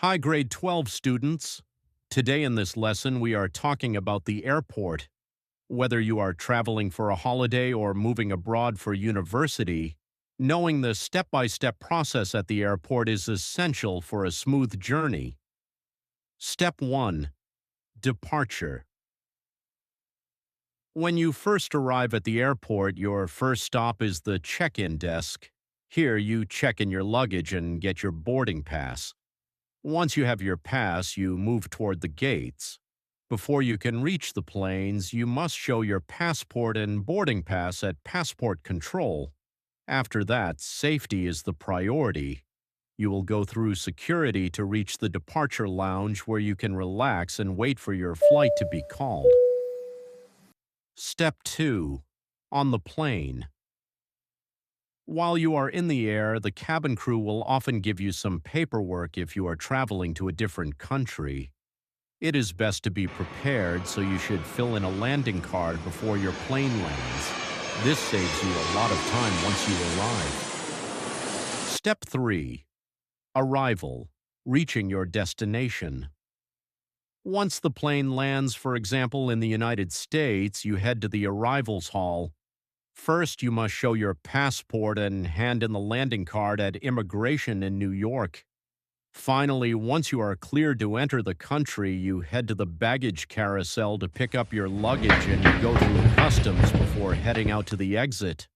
Hi, grade 12 students. Today in this lesson, we are talking about the airport. Whether you are traveling for a holiday or moving abroad for university, knowing the step-by-step process at the airport is essential for a smooth journey. Step 1. Departure. When you first arrive at the airport, your first stop is the check-in desk. Here, you check in your luggage and get your boarding pass. Once you have your pass, you move toward the gates. Before you can reach the planes, you must show your passport and boarding pass at passport control. After that, safety is the priority. You will go through security to reach the departure lounge where you can relax and wait for your flight to be called. Step 2. On the plane. While you are in the air, the cabin crew will often give you some paperwork if you are traveling to a different country. It is best to be prepared, so you should fill in a landing card before your plane lands. This saves you a lot of time once you arrive. Step 3. Arrival. Reaching your destination. Once the plane lands, for example, in the United States, you head to the arrivals hall. First, you must show your passport and hand in the landing card at immigration in New York. Finally, once you are cleared to enter the country, you head to the baggage carousel to pick up your luggage and go through customs before heading out to the exit.